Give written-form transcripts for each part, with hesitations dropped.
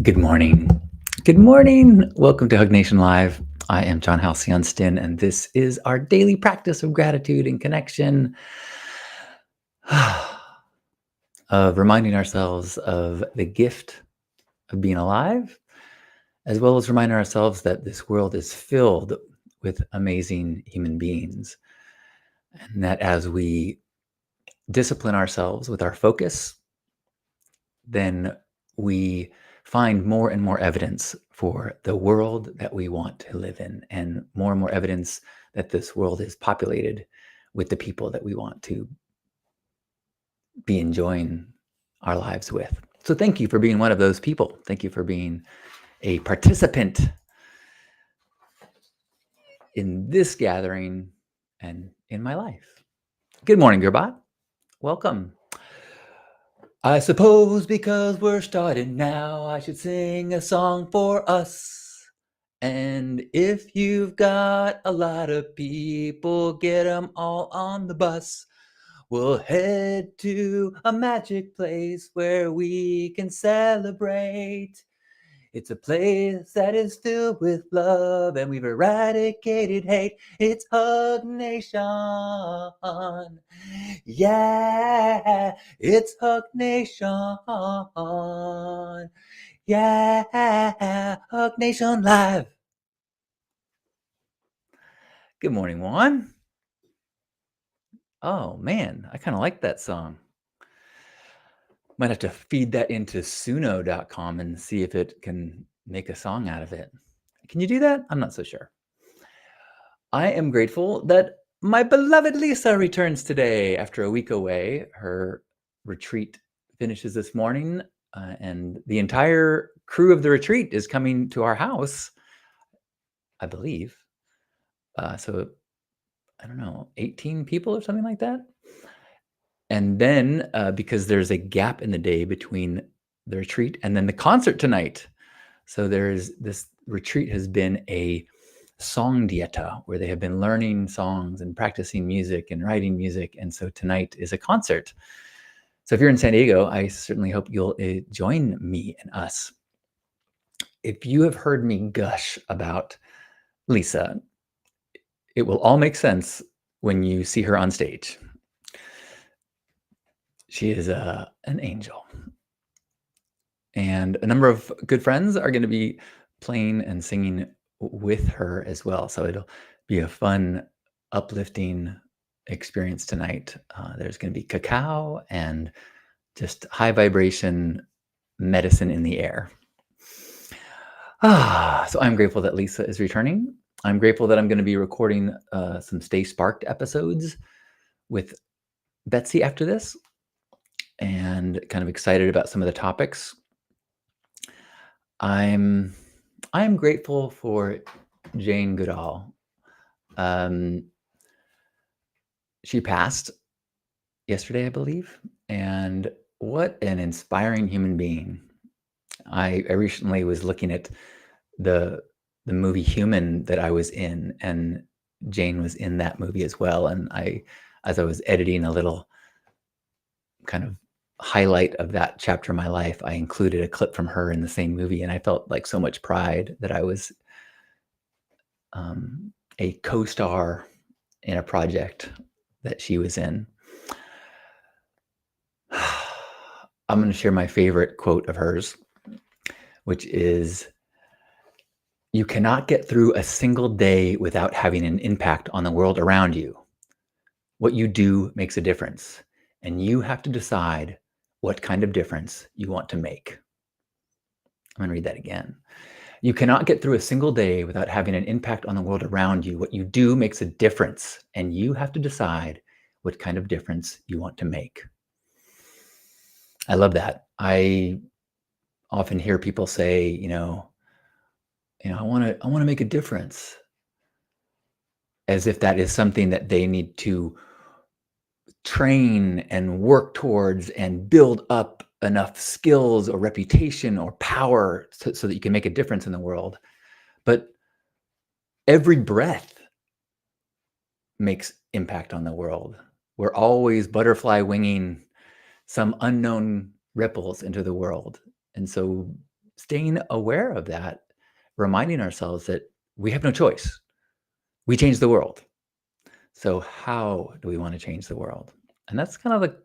Good morning. Good morning. Welcome to Hug Nation Live. I am John Halcyon, and this is our daily practice of gratitude and connection, of reminding ourselves of the gift of being alive, as well as reminding ourselves that this world is filled with amazing human beings, and that as we discipline ourselves with our focus, then we find more and more evidence for the world that we want to live in, and more evidence that this world is populated with the people that we want to be enjoying our lives with. So, thank you for being one of those people. Thank you for being a participant in this gathering and in my life. Good morning, Gerbot. Welcome. I suppose because we're starting now, I should sing a song for us. And if you've got a lot of people, get them all on the bus. We'll head to a magic place where we can celebrate. It's a place that is filled with love, and we've eradicated hate. It's Hug Nation. Yeah, it's Hug Nation. Yeah, Hug Nation Live. Good morning, Juan. Oh, man, I kind of like that song. Might have to feed that into suno.com and see if it can make a song out of it. Can you do that? I'm not so sure. I am grateful that my beloved Lisa returns today after a week away. Her retreat finishes this morning, and the entire crew of the retreat is coming to our house, I believe. So, I don't know, 18 people or something like that. And then, because there's a gap in the day between the retreat and then the concert tonight. So this retreat has been a song dieta where they have been learning songs and practicing music and writing music. And so tonight is a concert. So if you're in San Diego, I certainly hope you'll join me and us. If you have heard me gush about Lisa, it will all make sense when you see her on stage. She is an angel. And a number of good friends are going to be playing and singing with her as well. So it'll be a fun, uplifting experience tonight. There's going to be cacao and just high vibration medicine in the air. So I'm grateful that Lisa is returning. I'm grateful that I'm going to be recording some Stay Sparked episodes with Betsy after this, and kind of excited about some of the topics. I'm grateful for Jane Goodall. She passed yesterday, I believe, and what an inspiring human being. I recently was looking at the movie Human that I was in, and Jane was in that movie as well. And as I was editing a little kind of highlight of that chapter of my life, I included a clip from her in the same movie, and I felt like so much pride that I was a co-star in a project that she was in. I'm going to share my favorite quote of hers, which is, "You cannot get through a single day without having an impact on the world around you. What you do makes a difference, and you have to decide what kind of difference you want to make." I'm going to read that again. You cannot get through a single day without having an impact on the world around you. What you do makes a difference, and you have to decide what kind of difference you want to make. I love that. I often hear people say, I want to make a difference, as if that is something that they need to train and work towards and build up enough skills or reputation or power so that you can make a difference in the world. But every breath makes impact on the world. We're always butterfly winging some unknown ripples into the world. And so staying aware of that, reminding ourselves that we have no choice. We change the world. So how do we want to change the world? And that's kind of the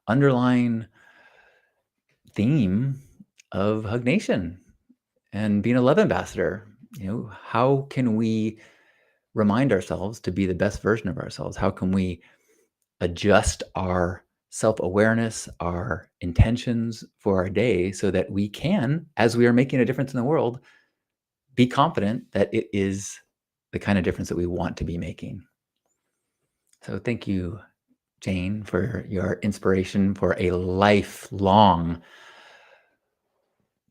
underlying theme of Hug Nation and being a love ambassador. How can we remind ourselves to be the best version of ourselves? How can we adjust our self-awareness, our intentions for our day so that we can, as we are making a difference in the world, be confident that it is the kind of difference that we want to be making. So thank you, Jane, for your inspiration for a lifelong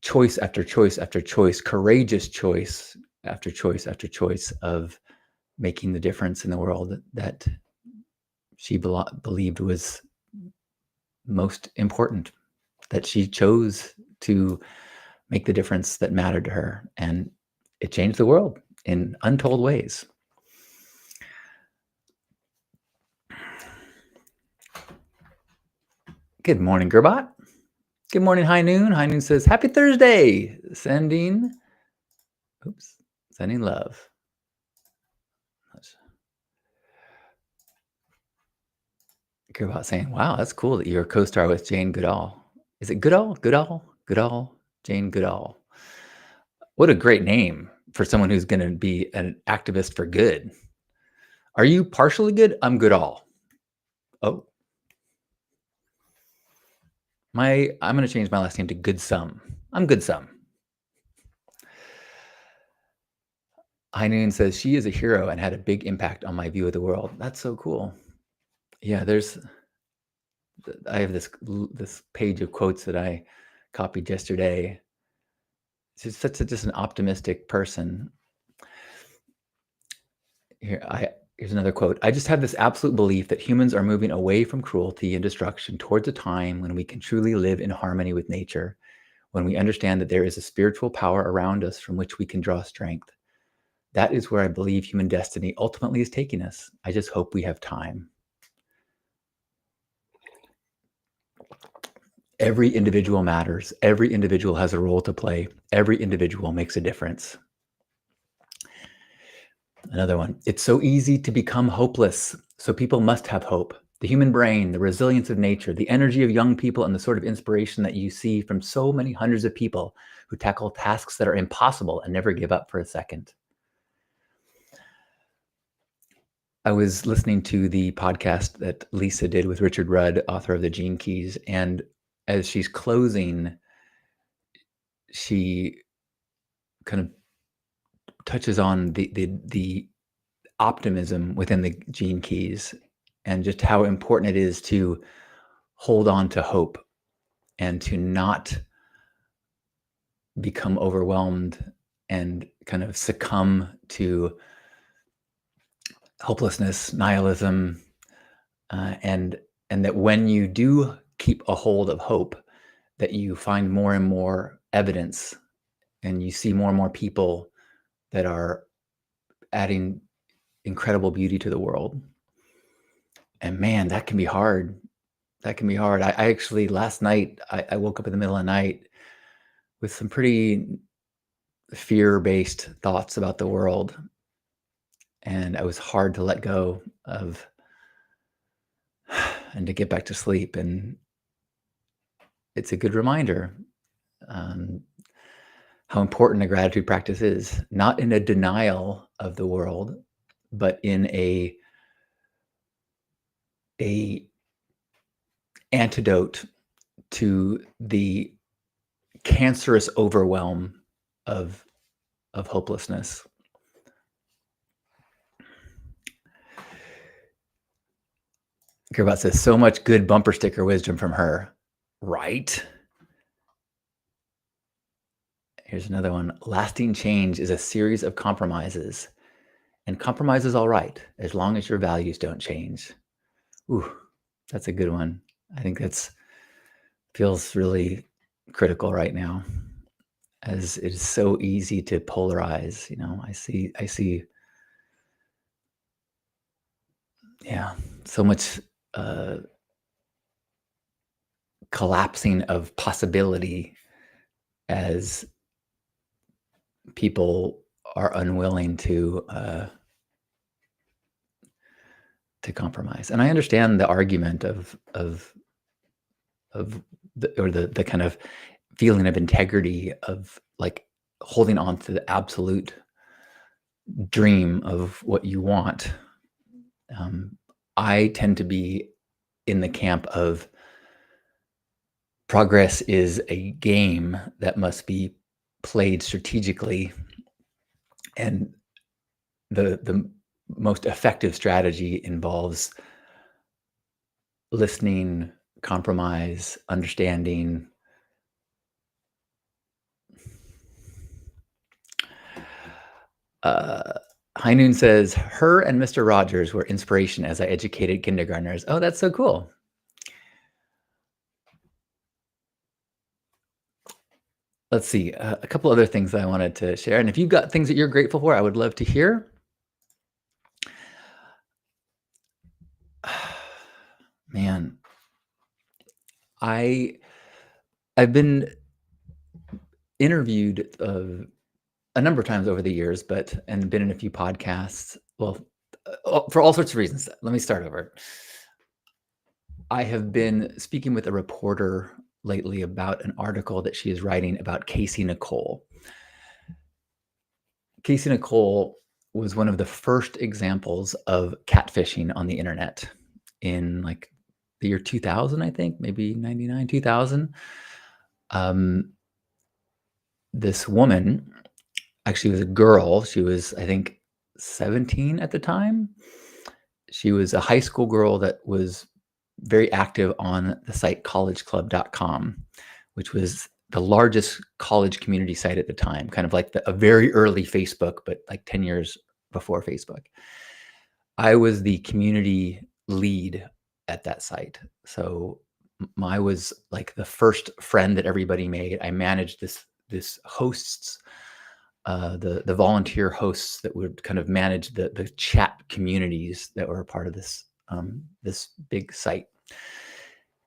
choice after choice after choice, courageous choice after choice after choice of making the difference in the world that she believed was most important, that she chose to make the difference that mattered to her. And it changed the world in untold ways. Good morning, Gerbot. Good morning, High Noon. High Noon says, happy Thursday. Sending love. Gerbot saying, wow, that's cool that you're a co-star with Jane Goodall. Is it Goodall? Goodall? Jane Goodall. What a great name for someone who's going to be an activist for good. Are you partially good? I'm Goodall. Oh. I'm going to change my last name to Goodsome. I'm Goodsome. High Noon says, she is a hero and had a big impact on my view of the world. That's so cool. Yeah, I have this page of quotes that I copied yesterday. She's just an optimistic person. Here's another quote. I just have this absolute belief that humans are moving away from cruelty and destruction towards a time when we can truly live in harmony with nature, when we understand that there is a spiritual power around us from which we can draw strength. That is where I believe human destiny ultimately is taking us. I just hope we have time. Every individual matters. Every individual has a role to play. Every individual makes a difference. Another one. It's so easy to become hopeless, so people must have hope. The human brain, the resilience of nature, the energy of young people, and the sort of inspiration that you see from so many hundreds of people who tackle tasks that are impossible and never give up for a second. I was listening to the podcast that Lisa did with Richard Rudd, author of The Gene Keys, and as she's closing, she kind of touches on the optimism within the Gene Keys and just how important it is to hold on to hope and to not become overwhelmed and kind of succumb to hopelessness, nihilism, and that when you do keep a hold of hope, that you find more and more evidence and you see more and more people that are adding incredible beauty to the world. And man, that can be hard. That can be hard. I actually, last night, I woke up in the middle of the night with some pretty fear-based thoughts about the world. And it was hard to let go of and to get back to sleep. And it's a good reminder how important a gratitude practice is, not in a denial of the world, but in a antidote to the cancerous overwhelm of hopelessness. Gerbot says, so much good bumper sticker wisdom from her. Right? Here's another one. Lasting change is a series of compromises. And compromise is all right, as long as your values don't change. Ooh, that's a good one. I think that's feels really critical right now, as it is so easy to polarize. I see, yeah, so much collapsing of possibility as people are unwilling to compromise. And I understand the argument of the kind of feeling of integrity of like holding on to the absolute dream of what you want. Um, I tend to be in the camp of progress is a game that must be played strategically, and the most effective strategy involves listening, compromise, understanding. Uh, High Noon says, her and Mr. Rogers were inspiration as I educated kindergartners. Oh, that's so cool. Let's see, a couple other things I wanted to share. And if you've got things that you're grateful for, I would love to hear. Man, I've been interviewed a number of times over the years, and been in a few podcasts. Well, for all sorts of reasons. Let me start over. I have been speaking with a reporter lately about an article that she is writing about Casey Nicole. Casey Nicole was one of the first examples of catfishing on the internet in like the year 2000, I think, maybe 99, 2000. This woman actually was a girl. She was, I think, 17 at the time. She was a high school girl that was very active on the site collegeclub.com, which was the largest college community site at the time, kind of like a very early Facebook, but like 10 years before Facebook. I was the community lead at that site. So I was like the first friend that everybody made. I managed this hosts, the volunteer hosts that would kind of manage the chat communities that were a part of this big site.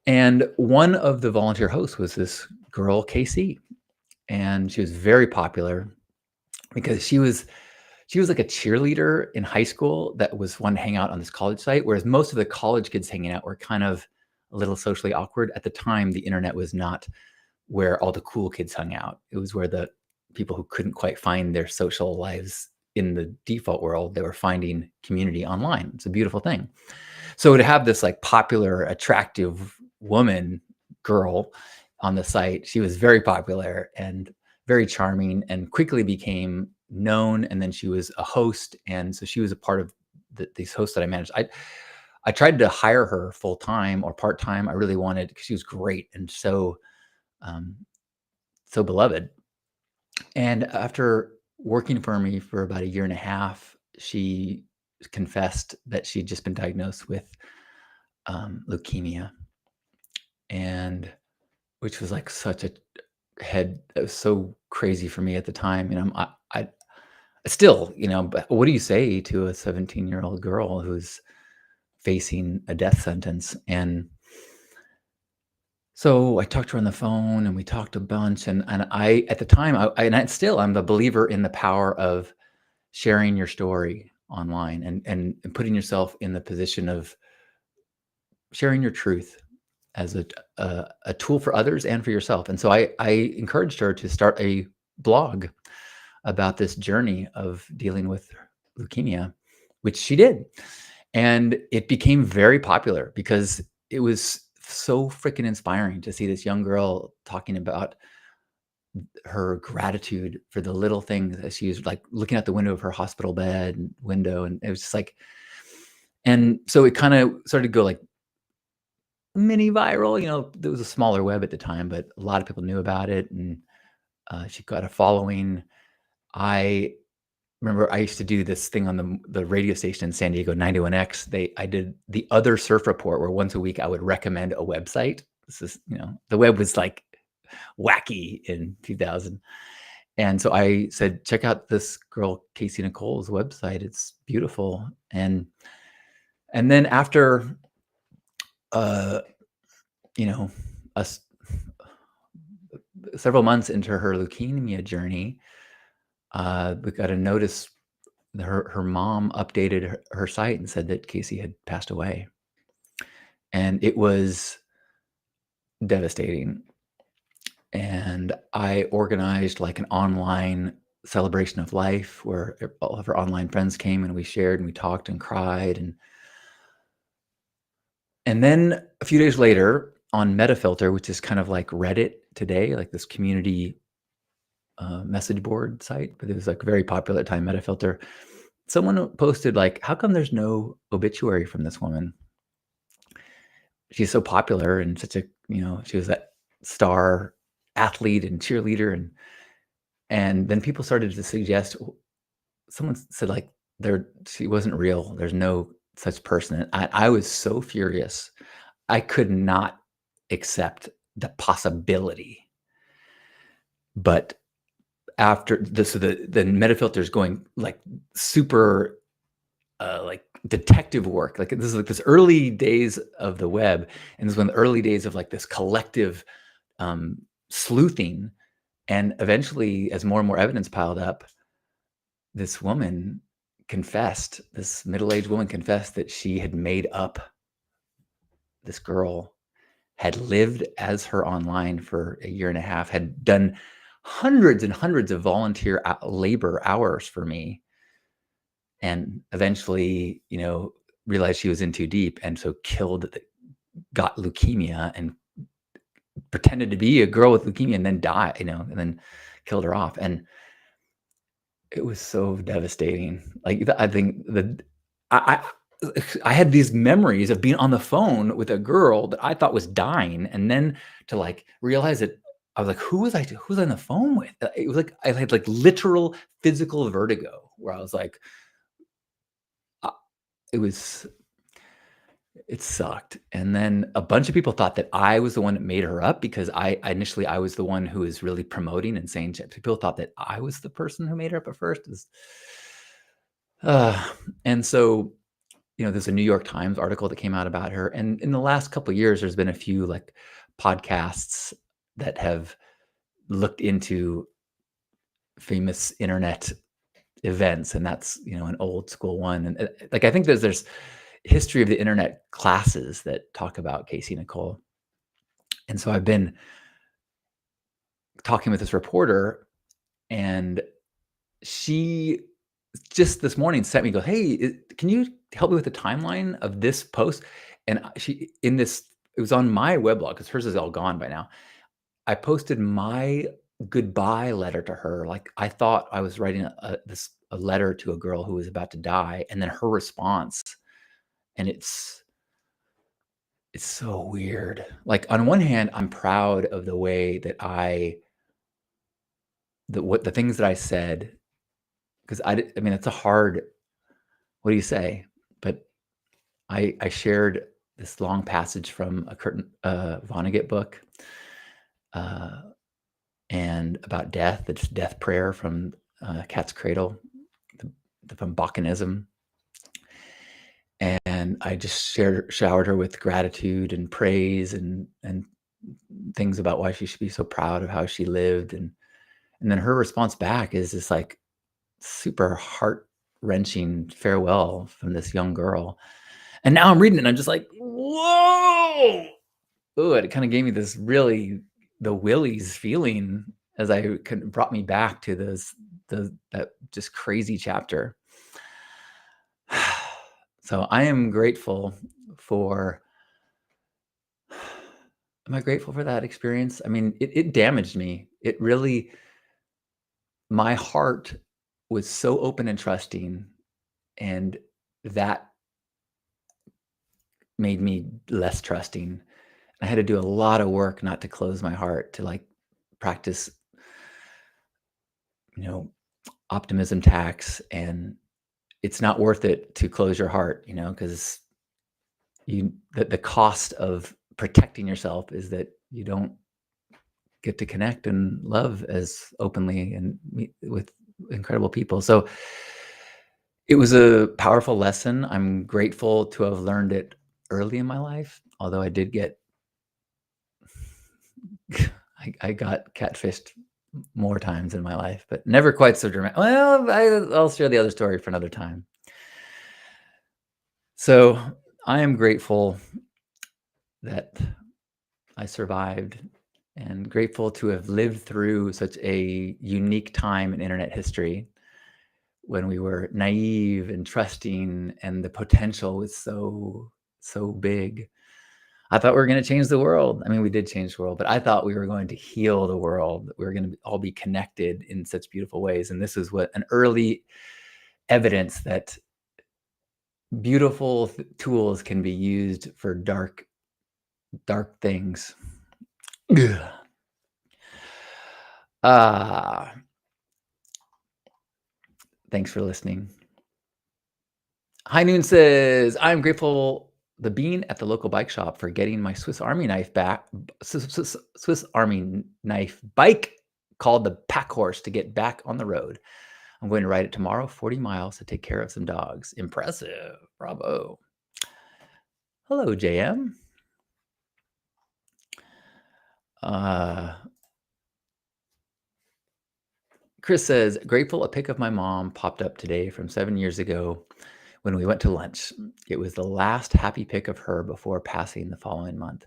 And one of the volunteer hosts was this girl, Casey, and she was very popular because she was like a cheerleader in high school that was one to hang out on this college site, whereas most of the college kids hanging out were kind of a little socially awkward. At the time, the internet was not where all the cool kids hung out. It was where the people who couldn't quite find their social lives in the default world, they were finding community online. It's a beautiful thing. So to have this like popular, attractive woman girl on the site, she was very popular and very charming and quickly became known. And then she was a host. And so she was a part of these hosts that I managed. I tried to hire her full time or part time. I really wanted, because she was great and so beloved. And after working for me for about a year and a half, she confessed that she'd just been diagnosed with leukemia, and which was like such a head. It was so crazy for me at the time. You know, I still, you know, but what do you say to a 17-year-old girl who's facing a death sentence? And so I talked to her on the phone and we talked a bunch. And I, at the time, I'm a believer in the power of sharing your story online and putting yourself in the position of sharing your truth as a tool for others and for yourself. And so I encouraged her to start a blog about this journey of dealing with leukemia, which she did. And it became very popular because it was so freaking inspiring to see this young girl talking about her gratitude for the little things that she was like looking out the window of her hospital bed window. And it was just like, and so it kind of started to go like mini viral. You know, there was a smaller web at the time, but a lot of people knew about it. And she got a following. I remember I used to do this thing on the radio station in San Diego, 91X. I did the Other Surf Report, where once a week I would recommend a website. This is, you know, the web was like wacky in 2000. And so I said, check out this girl, Casey Nicole's website. It's beautiful. And then after, you know, us several months into her leukemia journey, we got a notice. Her mom updated her site and said that Casey had passed away, and it was devastating. And I organized like an online celebration of life where all of her online friends came and we shared and we talked and cried. And then a few days later on Metafilter, which is kind of like Reddit today, like this community message board site, but it was like very popular at the time, Metafilter. Someone posted like, how come there's no obituary from this woman? She's so popular and such a, she was that star athlete and cheerleader. And then people started to suggest, someone said like, she wasn't real. There's no such person. And I was so furious. I could not accept the possibility. But after this, so the Metafilter is going like super like detective work. Like this is like this early days of the web, and this is one of the early days of like this collective sleuthing. And eventually, as more and more evidence piled up, this woman confessed, this middle-aged woman confessed that she had made up this girl, had lived as her online for a year and a half, had done hundreds and hundreds of volunteer labor hours for me, and eventually, realized she was in too deep, and so got leukemia and pretended to be a girl with leukemia and then died, and then killed her off. And it was so devastating. Like, I think I had these memories of being on the phone with a girl that I thought was dying, and then to like realize that I was like, who was I on the phone with? It was like I had like literal physical vertigo where I was like, it sucked. And then a bunch of people thought that I was the one that made her up, because initially I was the one who was really promoting and saying, people thought that I was the person who made her up at first. And so, there's a New York Times article that came out about her. And in the last couple of years, there's been a few like podcasts that have looked into famous internet events. And that's, an old school one. And like, I think there's history of the internet classes that talk about Casey Nicole. And so I've been talking with this reporter, and she just this morning sent me, goes, hey, can you help me with the timeline of this post? And it was on my weblog, because hers is all gone by now. I posted my goodbye letter to her. Like, I thought I was writing a letter to a girl who was about to die, and then her response. And it's so weird. Like, on one hand, I'm proud of the way that the things that I said, because I mean, it's a hard, what do you say? But I shared this long passage from a Kurt Vonnegut book, and about death, the death prayer from Cat's Cradle, from Bachianism. And I just showered her with gratitude and praise and things about why she should be so proud of how she lived. And then her response back is this like super heart-wrenching farewell from this young girl. And now I'm reading it and I'm just like, whoa! Ooh, it kind of gave me this really the willies feeling, as brought me back to that just crazy chapter. So I am grateful for. Am I grateful for that experience? I mean, it damaged me. It really, my heart was so open and trusting, and that made me less trusting. I had to do a lot of work not to close my heart, to like practice, optimism tax. And it's not worth it to close your heart, because the cost of protecting yourself is that you don't get to connect and love as openly and meet with incredible people. So it was a powerful lesson. I'm grateful to have learned it early in my life, although I did get, I I got catfished more times in my life, but never quite so dramatic. Well, I'll share the other story for another time. So I am grateful that I survived and grateful to have lived through such a unique time in internet history when we were naive and trusting and the potential was so big. I thought we were going to change the world. I mean, we did change the world, but I thought we were going to heal the world, that we were going to all be connected in such beautiful ways. And this is what an early evidence that beautiful tools can be used for dark things. Ugh. Ah, thanks for listening. High Noon says, I'm grateful the bean at the local bike shop for getting my Swiss Army knife back. Swiss Army knife bike called the Pack Horse to get back on the road. I'm going to ride it tomorrow, 40 miles to take care of some dogs. Impressive. Bravo. Hello, JM. Chris says, grateful a pic of my mom popped up today from 7 years ago when we went to lunch. It was the last happy pic of her before passing the following month.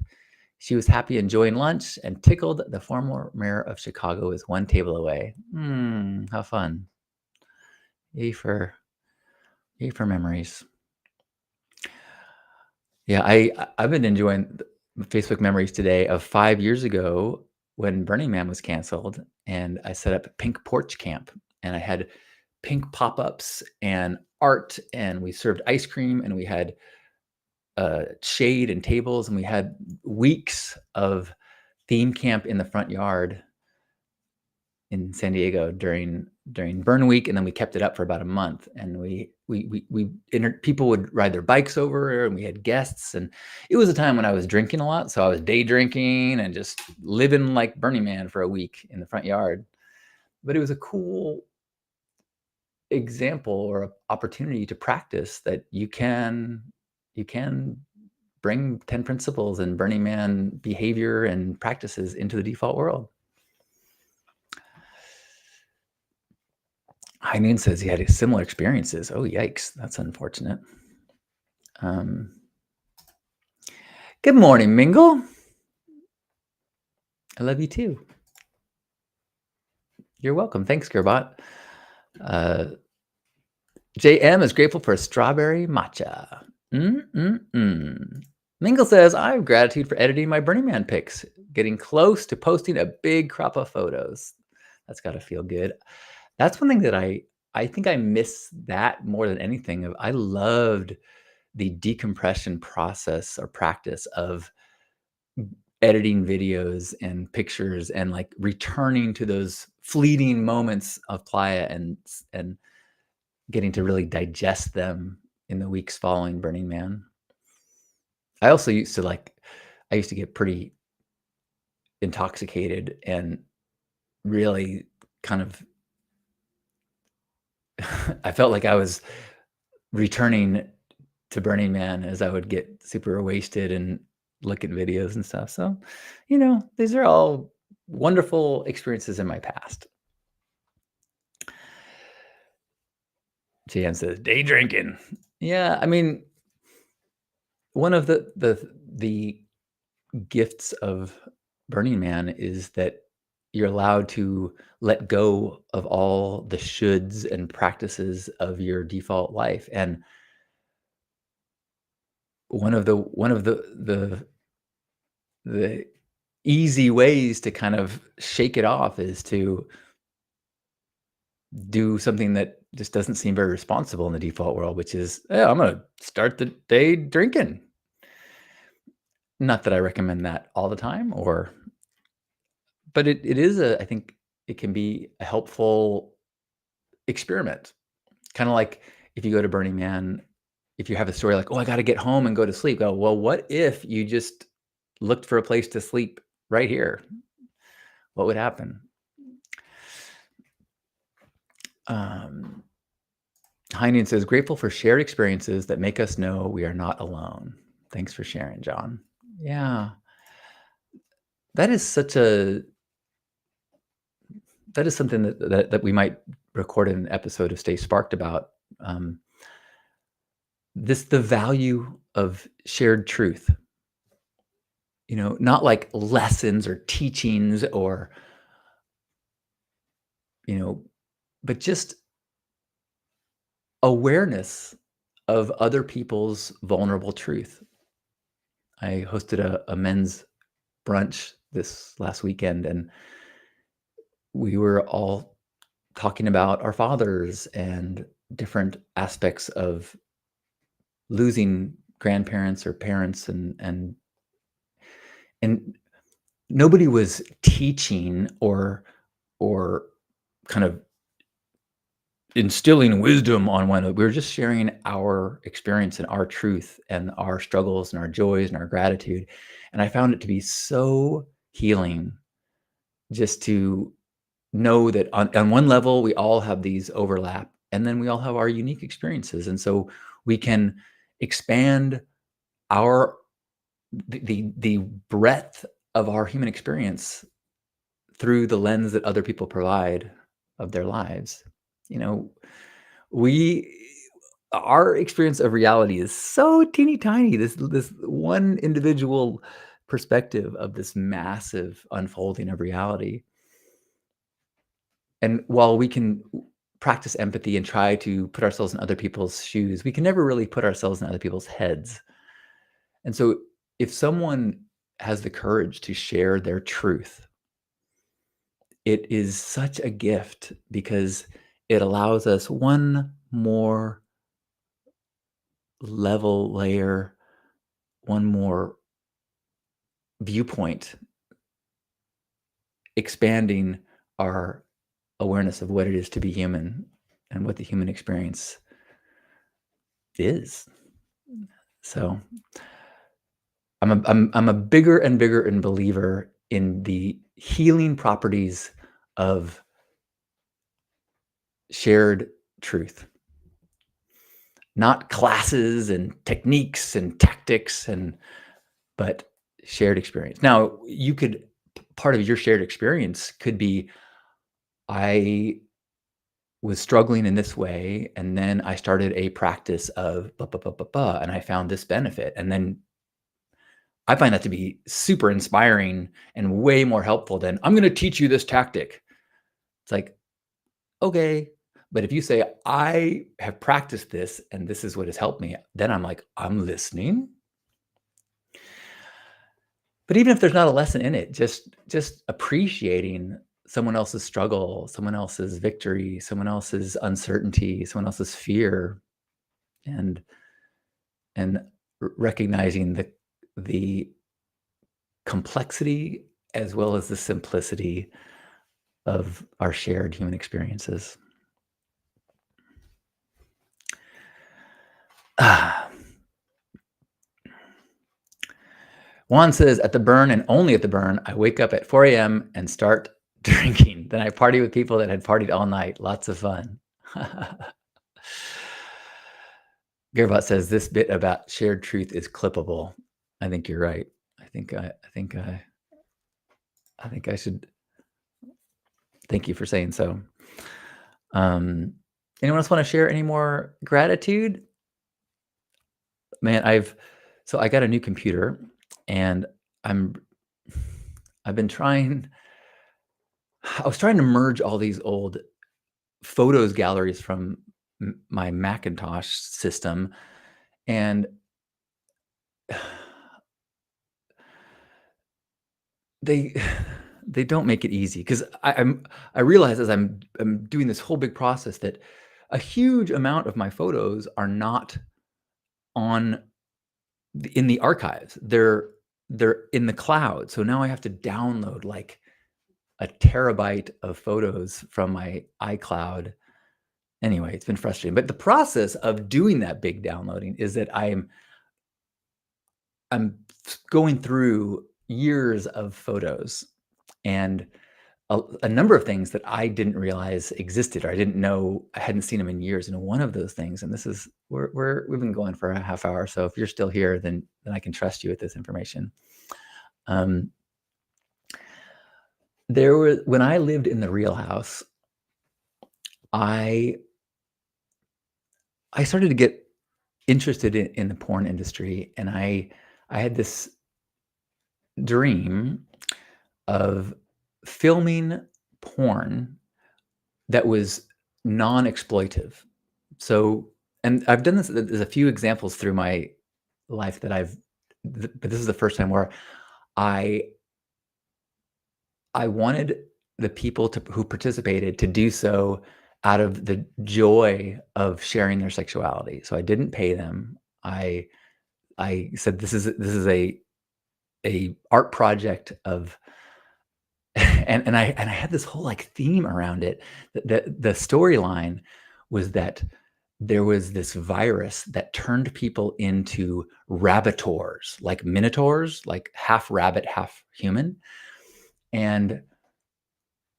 She was happy enjoying lunch and tickled the former mayor of Chicago is one table away. How fun. Yay for memories. Yeah, I've been enjoying the Facebook memories today of 5 years ago when Burning Man was canceled, and I set up Pink Porch Camp, and I had pink pop-ups and art, and we served ice cream, and we had shade and tables, and we had weeks of theme camp in the front yard in San Diego during Burn Week, and then we kept it up for about a month. And people would ride their bikes over, and we had guests. And it was a time when I was drinking a lot, so I was day drinking and just living like Burning Man for a week in the front yard. But it was a cool example or opportunity to practice that you can bring 10 principles and Burning Man behavior and practices into the default world. High Noon says he had similar experiences. Oh, yikes. That's unfortunate. Good morning, Mingle. I love you too. You're welcome. Thanks, Gerbot. JM is grateful for strawberry matcha. Mingle says, I have gratitude for editing my Burning Man pics, getting close to posting a big crop of photos. That's got to feel good. That's one thing that I think I miss that more than anything. I loved the decompression process or practice of editing videos and pictures and like returning to those fleeting moments of playa and getting to really digest them in the weeks following Burning Man. I also used to get pretty intoxicated and really kind of I felt like I was returning to Burning Man as I would get super wasted and look at videos and stuff. So, these are all wonderful experiences in my past. JM says, day drinking. Yeah, I mean, one of the gifts of Burning Man is that you're allowed to let go of all the shoulds and practices of your default life. And one of the easy ways to kind of shake it off is to do something that just doesn't seem very responsible in the default world, which is, I'm going to start the day drinking. Not that I recommend that all the time, but it is I think it can be a helpful experiment. Kind of like if you go to Burning Man, if you have a story like, I got to get home and go to sleep. Go, well, what if you just looked for a place to sleep right here? What would happen? Heinian says, grateful for shared experiences that make us know we are not alone. Thanks for sharing, John. Yeah. That is such a that is something that we might record in an episode of Stay Sparked about. Um, the value of shared truth, not like lessons or teachings or, you know, but just awareness of other people's vulnerable truth. I hosted a men's brunch this last weekend, and we were all talking about our fathers and different aspects of losing grandparents or parents, and nobody was teaching or kind of instilling wisdom on one another. We were just sharing our experience and our truth and our struggles and our joys and our gratitude. And I found it to be so healing just to know that on one level, we all have these overlap, and then we all have our unique experiences. And so we can expand our the breadth of our human experience through the lens that other people provide of their lives. You know, we our experience of reality is so teeny tiny. This one individual perspective of this massive unfolding of reality. And while we can practice empathy and try to put ourselves in other people's shoes, we can never really put ourselves in other people's heads. And so if someone has the courage to share their truth, it is such a gift because it allows us one more level, layer, one more viewpoint, expanding our awareness of what it is to be human and what the human experience is. So I'm a bigger and bigger and believer in the healing properties of shared truth, not classes and techniques and tactics, but shared experience. Now, part of your shared experience could be, I was struggling in this way, and then I started a practice of and I found this benefit. And then I find that to be super inspiring and way more helpful than, I'm going to teach you this tactic. It's like, okay. But if you say, I have practiced this and this is what has helped me, then I'm like, I'm listening. But even if there's not a lesson in it, just appreciating someone else's struggle, someone else's victory, someone else's uncertainty, someone else's fear, and recognizing the complexity as well as the simplicity of our shared human experiences. Juan says, at the burn and only at the burn, I wake up at 4 a.m. and start drinking. Then I party with people that had partied all night. Lots of fun. Gearbot says, this bit about shared truth is clippable. I think you're right. I think I should thank you for saying so. Anyone else want to share any more gratitude? Man, I got a new computer, and I've been trying. I was trying to merge all these old photos galleries from my Macintosh system, and they don't make it easy, because I realize as I'm doing this whole big process that a huge amount of my photos are not in the archives. They're in the cloud. So now I have to download like a terabyte of photos from my iCloud. Anyway, it's been frustrating. But the process of doing that big downloading is that I'm going through years of photos and a number of things that I didn't realize existed, or I didn't know, I hadn't seen them in years. And one of those things, and this is we've been going for a half hour, so if you're still here, then I can trust you with this information. There were when I lived in the real house, I I started to get interested in the porn industry, and I had this dream of filming porn that was non-exploitive. So and I've done this there's a few examples through my life that but this is the first time where I I wanted the people who participated to do so out of the joy of sharing their sexuality. So I didn't pay them. I said this is a art project of and I had this whole like theme around it. The storyline was that there was this virus that turned people into rabbitors, like minotaurs, like half rabbit, half human. And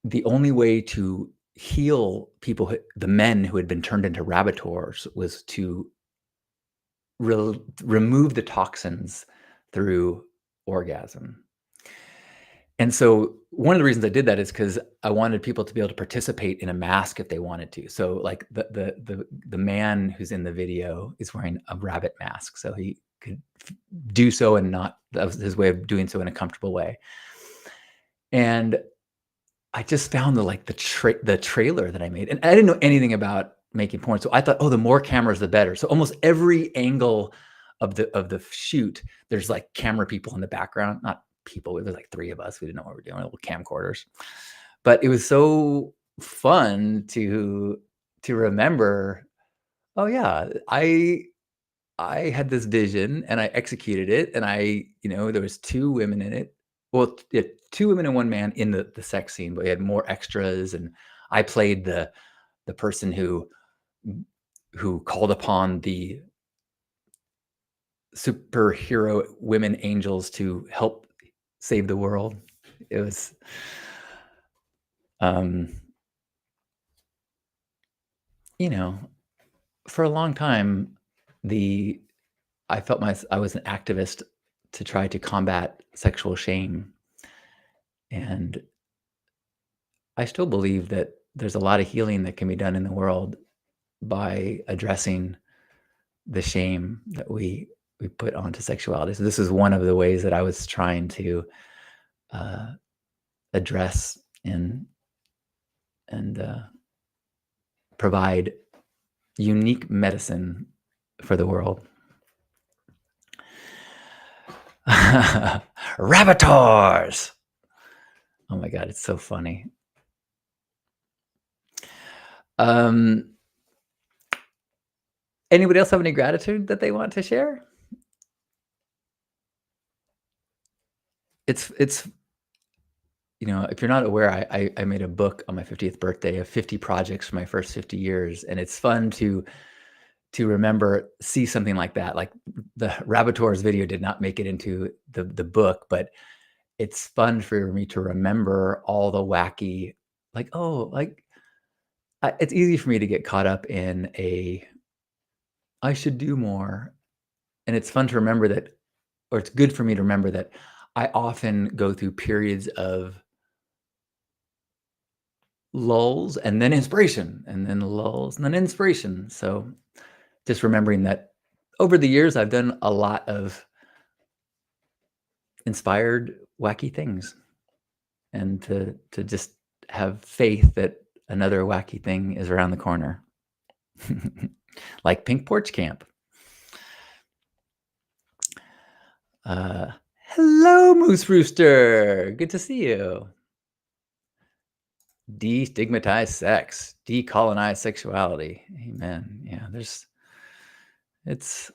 the only way to heal the men who had been turned into rabbitors was to remove the toxins through orgasm. And so one of the reasons I did that is because I wanted people to be able to participate in a mask if they wanted to. So like the man who's in the video is wearing a rabbit mask, so he could do so and not that was his way of doing so in a comfortable way. And I just found the trailer that I made, and I didn't know anything about making porn, so I thought, "Oh, the more cameras, the better." So almost every angle of the shoot, there's, like, camera people in the background. Not people, there's, like, 3 of us, we didn't know what we were doing, little camcorders. But it was so fun to remember, "Oh, yeah, I had this vision and I executed it, and there was 2 women in it. Well, yeah, 2 women and 1 man in the sex scene, but we had more extras, and I played the person who called upon the superhero women angels to help save the world. It was, um, you know, for a long time, the I was an activist to try to combat sexual shame, and I still believe that there's a lot of healing that can be done in the world by addressing the shame that we put onto sexuality. So this is one of the ways that I was trying to uh, address and provide unique medicine for the world. Rabbitors! Oh my god, it's so funny. Um, Anybody else have any gratitude that they want to share? It's if you're not aware, I made a book on my 50th birthday of 50 projects for my first 50 years, and it's fun to remember, see something like that. Like the Rabbitors video did not make it into the book, but it's fun for me to remember all the wacky, like, oh, like it's easy for me to get caught up in I should do more. And it's fun to remember that, or it's good for me to remember that I often go through periods of lulls and then inspiration and then lulls and then inspiration. So just remembering that over the years, I've done a lot of inspired, wacky things, and to just have faith that another wacky thing is around the corner, like Pink Porch Camp. Uh, Hello, Moose Rooster. Good to see you. Destigmatize sex, decolonize sexuality. Amen. Yeah, it's it's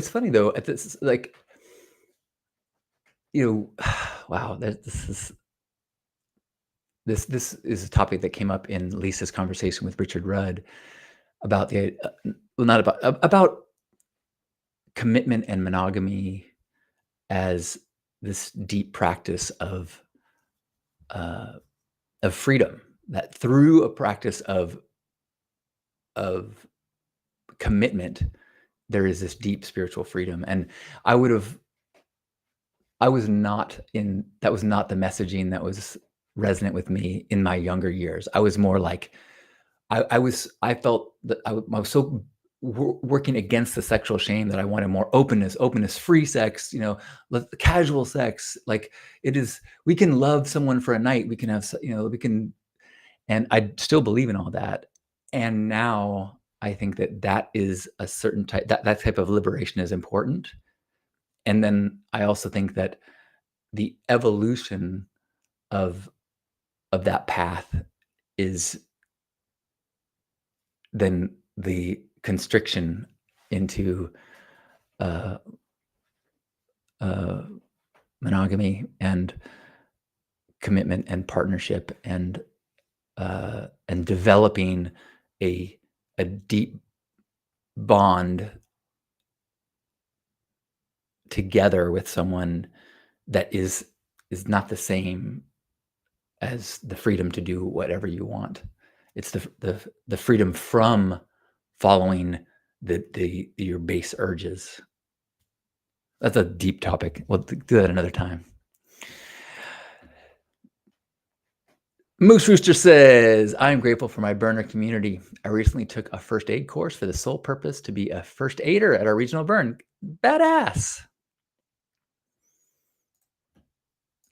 funny though. It's like wow. This is a topic that came up in Lisa's conversation with Richard Rudd about well, not about commitment and monogamy as this deep practice uh, of freedom, that through a practice of commitment, there is this deep spiritual freedom. And I was not that was not the messaging that was resonant with me in my younger years. I was more like I felt that I was so working against the sexual shame that I wanted more openness, free sex, casual sex. Like it is, we can love someone for a night. We can have, we can, and I still believe in all that. And now I think that that is a certain type, that type of liberation is important. And then I also think that the evolution of that path is then the constriction into uh, uh, monogamy and commitment and partnership and developing a deep bond together with someone that is not the same as the freedom to do whatever you want. It's the freedom from following your base urges. That's a deep topic. We'll do that another time. Moose Rooster says, I'm grateful for my burner community. I recently took a first aid course for the sole purpose to be a first aider at our regional burn. Badass.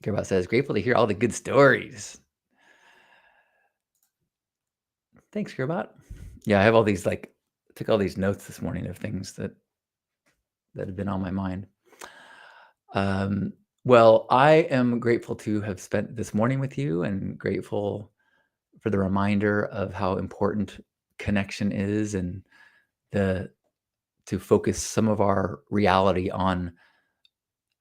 Gearbot says, grateful to hear all the good stories. Thanks, Gearbot. Yeah, I have all these, took all these notes this morning of things that have been on my mind. Well, I am grateful to have spent this morning with you and grateful for the reminder of how important connection is and to focus some of our reality on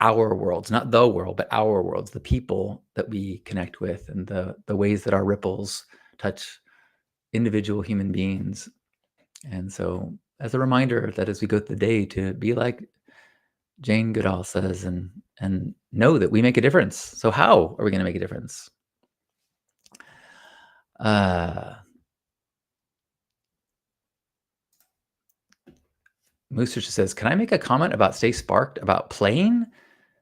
our worlds, not the world, but our worlds, the people that we connect with and the ways that our ripples touch individual human beings. And so as a reminder that as we go through the day to be like Jane Goodall says, and know that we make a difference. So how are we going to make a difference? Mooster says, can I make a comment about Stay Sparked about playing?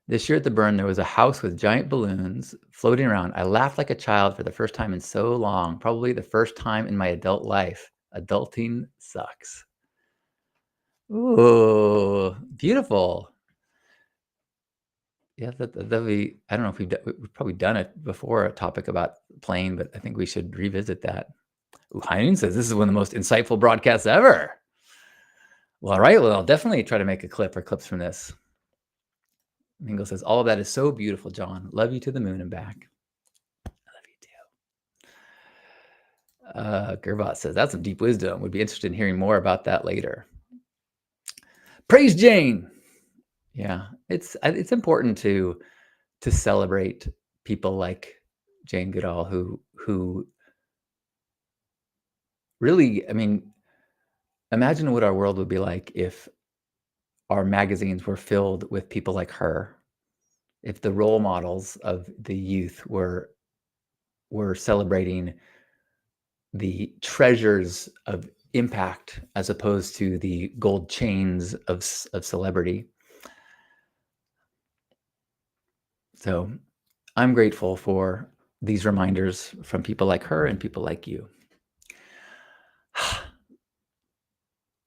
This year at the burn, there was a house with giant balloons floating around. I laughed like a child for the first time in so long, probably the first time in my adult life. Adulting sucks. Ooh, beautiful. Yeah, that'd be, I don't know if we've probably done it before, a topic about playing, but I think we should revisit that. Ooh, Heinz says, this is one of the most insightful broadcasts ever. Well, all right. Well, I'll definitely try to make a clip or clips from this. Mingo says, all of that is so beautiful, John. Love you to the moon and back. I love you too. Gerbot says, that's some deep wisdom. Would be interested in hearing more about that later. Praise Jane. Yeah, it's important to celebrate people like Jane Goodall who really, I mean, imagine what our world would be like if our magazines were filled with people like her, if the role models of the youth were celebrating the treasures of impact as opposed to the gold chains of celebrity. So I'm grateful for these reminders from people like her and people like you.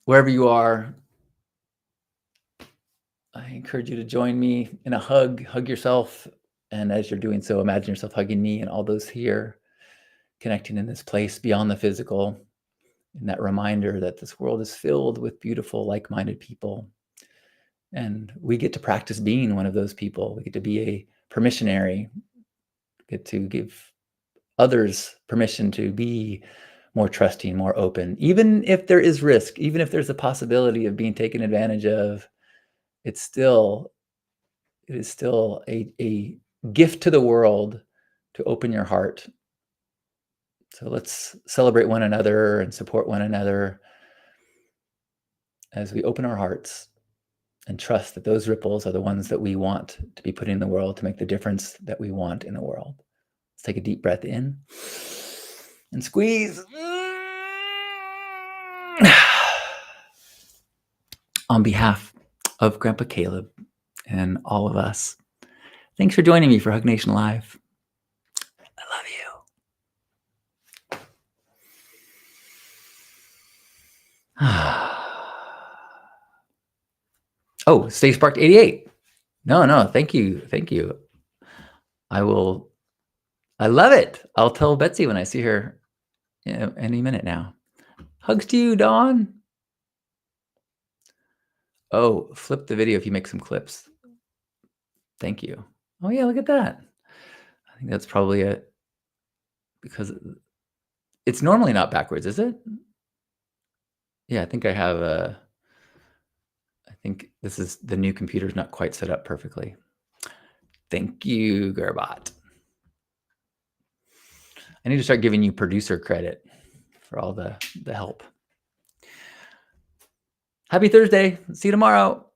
Wherever you are, I encourage you to join me in a hug. Hug yourself. And as you're doing so, imagine yourself hugging me and all those here, connecting in this place beyond the physical. And that reminder that this world is filled with beautiful, like-minded people. And we get to practice being one of those people. We get to be a permissionary, get to give others permission to be more trusting, more open, even if there is risk, even if there's a possibility of being taken advantage of. It is still a gift to the world to open your heart. So let's celebrate one another and support one another as we open our hearts and trust that those ripples are the ones that we want to be put in the world to make the difference that we want in the world. Let's take a deep breath in and squeeze. On behalf of Grandpa Caleb and all of us, thanks for joining me for Hug Nation Live. I love you. Oh, Stay Sparked 88. No, thank you. Thank you. I will. I love it. I'll tell Betsy when I see her any minute now. Hugs to you, Dawn. Oh, flip the video if you make some clips. Thank you. Oh yeah, look at that. I think that's probably it. Because it's normally not backwards, is it? Yeah, I think I have a. I think this is the new computer's not quite set up perfectly. Thank you, Gerbot. I need to start giving you producer credit for all the help. Happy Thursday. See you tomorrow.